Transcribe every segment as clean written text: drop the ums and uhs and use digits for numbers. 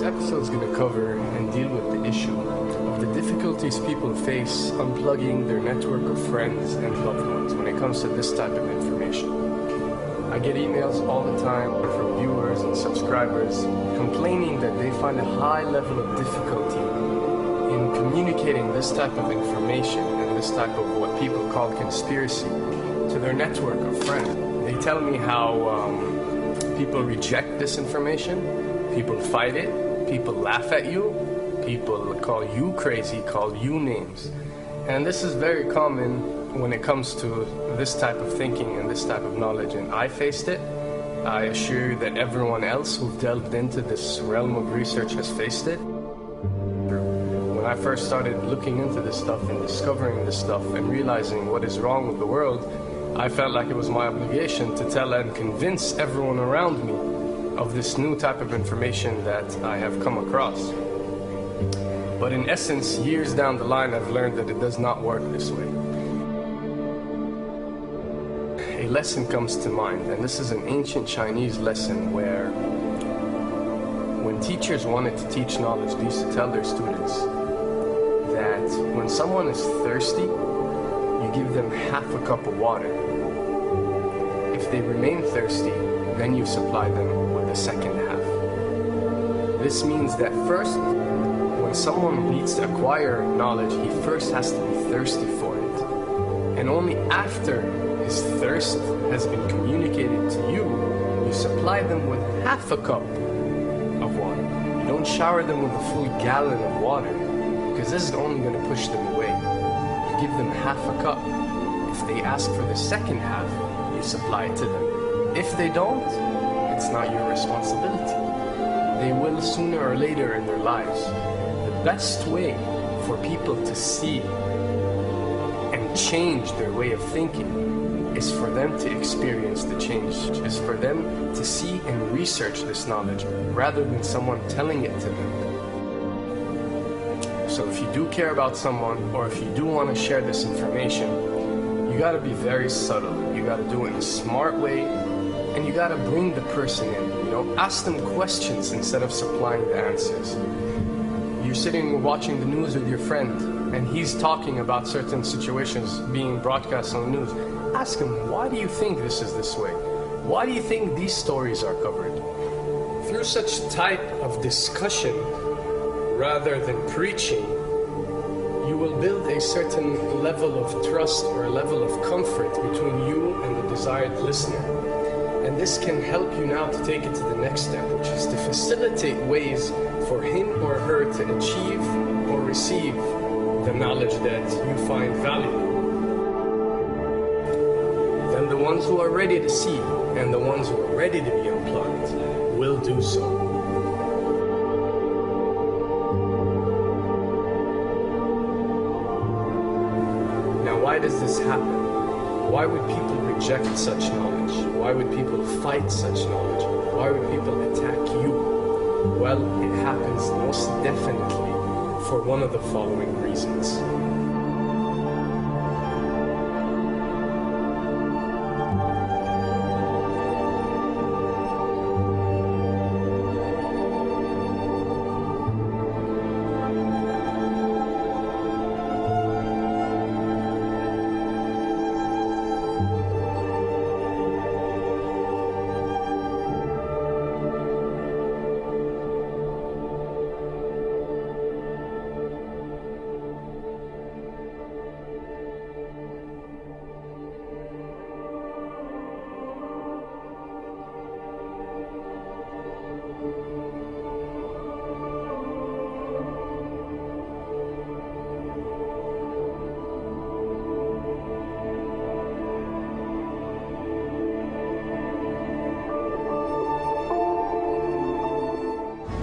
This episode is going to cover and deal with the issue of the difficulties people face unplugging their network of friends and loved ones when it comes to this type of information. I get emails all the time from viewers and subscribers complaining that they find a high level of difficulty in communicating this type of information and this type of what people call conspiracy to their network of friends. They tell me how people reject this information. People fight it, people laugh at you, people call you crazy, call you names. And this is very common when it comes to this type of thinking and this type of knowledge, and I faced it. I assure you that everyone else who delved into this realm of research has faced it. When I first started looking into this stuff and discovering this stuff and realizing what is wrong with the world, I felt like it was my obligation to tell and convince everyone around me of this new type of information that I have come across. But in essence, years down the line, I've learned that it does not work this way. A lesson comes to mind, and this is an ancient Chinese lesson where when teachers wanted to teach knowledge, they used to tell their students that when someone is thirsty, you give them half a cup of water. If they remain thirsty, then you supply them with the second half. This means that first, when someone needs to acquire knowledge, he first has to be thirsty for it. And only after his thirst has been communicated to you, you supply them with half a cup of water. You don't shower them with a full gallon of water, because this is only going to push them away. You give them half a cup. If they ask for the second half, you supply it to them. If they don't, it's not your responsibility. They will sooner or later in their lives. The best way for people to see and change their way of thinking is for them to experience the change, is for them to see and research this knowledge rather than someone telling it to them. So if you do care about someone, or if you do want to share this information, you got to be very subtle. You got to do it in a smart way, and you got to bring the person in. Ask them questions instead of supplying the answers. You're sitting watching the news with your friend, and he's talking about certain situations being broadcast on the news. Ask him, why do you think this is this way? Why do you think these stories are covered? Through such type of discussion, rather than preaching, you will build a certain level of trust or a level of comfort between you and the desired listener. And this can help you now to take it to the next step, which is to facilitate ways for him or her to achieve or receive the knowledge that you find valuable. Then the ones who are ready to see and the ones who are ready to be unplugged will do so. Now, why does this happen? Why would people reject such knowledge? Why would people fight such knowledge? Why would people attack you? Well, it happens most definitely for one of the following reasons.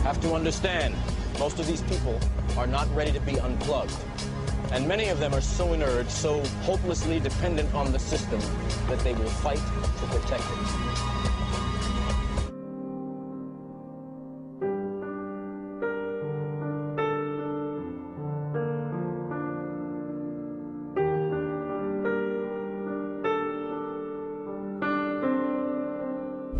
Have to understand, most of these people are not ready to be unplugged. And many of them are so inert, so hopelessly dependent on the system that they will fight to protect it.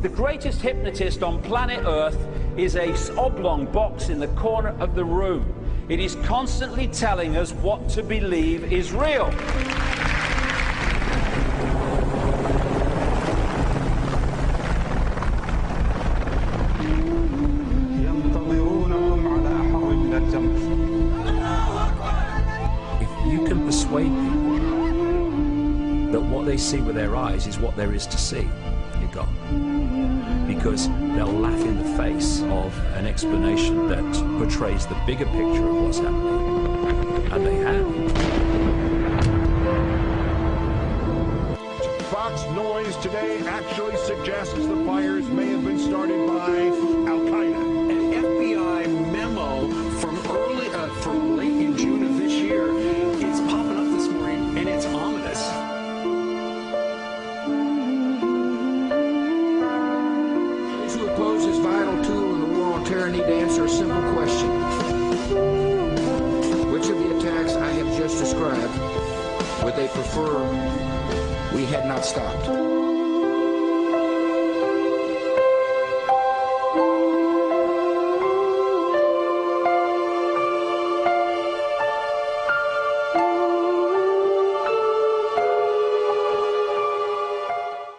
The greatest hypnotist on planet Earth is a oblong box in the corner of the room. It is constantly telling us what to believe is real. If you can persuade people that what they see with their eyes is what there is to see, you're gone. Because they'll laugh in the face of an explanation that portrays the bigger picture of what's happening. And they have. Fox noise today actually suggests the fires may have been started by Al-Qaeda. An FBI memo from late in June of this year is popping up this morning, and it's ominous. Those who oppose this vital tool in the war on terror need to answer a simple question. Which of the attacks I have just described would they prefer we had not stopped?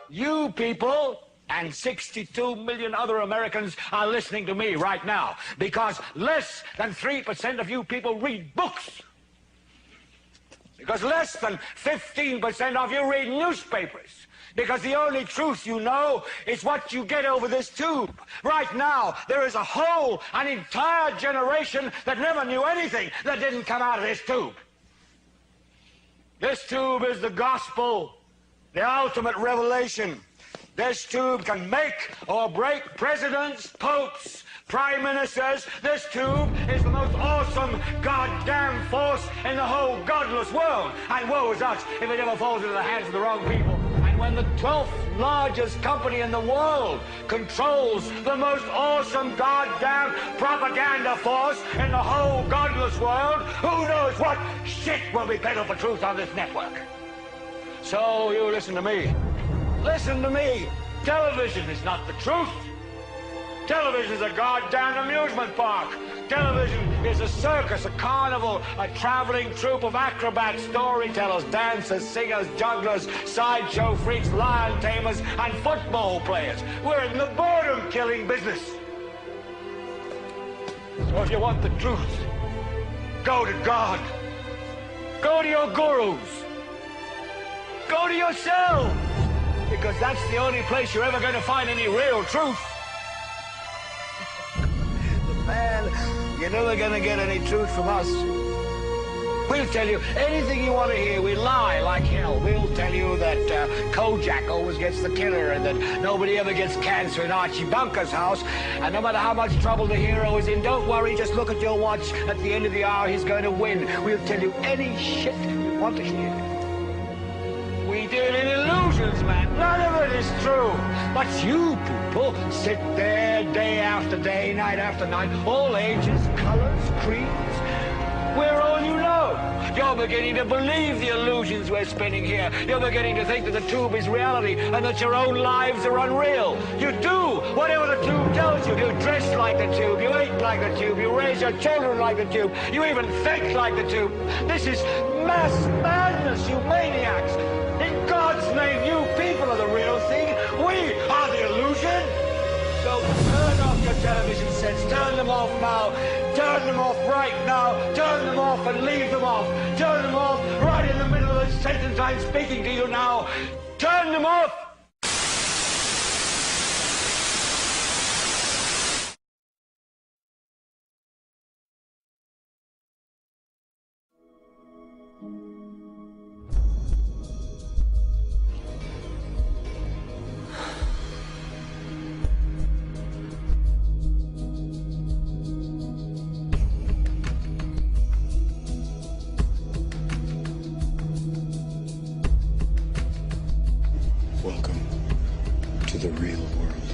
You people and 62 million other Americans are listening to me right now because less than 3% of you people read books. Because less than 15% of you read newspapers. Because the only truth you know is what you get over this tube. Right now, there is an entire generation that never knew anything that didn't come out of this tube. This tube is the gospel, the ultimate revelation. This tube can make or break presidents, popes, prime ministers. This tube is the most awesome goddamn force in the whole godless world. And woe is us if it ever falls into the hands of the wrong people. And when the 12th largest company in the world controls the most awesome goddamn propaganda force in the whole godless world, who knows what shit will be peddled for truth on this network. So you listen to me. Listen to me. Television is not the truth. Television is a goddamn amusement park. Television is a circus, a carnival, a traveling troupe of acrobats, storytellers, dancers, singers, jugglers, sideshow freaks, lion tamers, and football players. We're in the boredom-killing business. So if you want the truth, go to God. Go to your gurus. Go to yourself. Because that's the only place you're ever going to find any real truth. Man, you're never going to get any truth from us. We'll tell you anything you want to hear. We lie like hell. We'll tell you that Kojak always gets the killer and that nobody ever gets cancer in Archie Bunker's house. And no matter how much trouble the hero is in, don't worry, just look at your watch. At the end of the hour, he's going to win. We'll tell you any shit you want to hear. We deal in illusions, man. None of it is true. But you people sit there day after day, night after night, all ages, colors, creeds. We're all you know. You're beginning to believe the illusions we're spinning here. You're beginning to think that the tube is reality and that your own lives are unreal. You do whatever the tube tells you. You dress like the tube. You eat like the tube. You raise your children like the tube. You even think like the tube. This is mass madness, you maniacs. In God's name, you people are the real thing. We are the illusion. So turn off your television sets. Turn them off now. Turn them off right now. Turn them off and leave them off. Turn them off right in the middle of the sentence I'm speaking to you now. Turn them off. Welcome to the real world.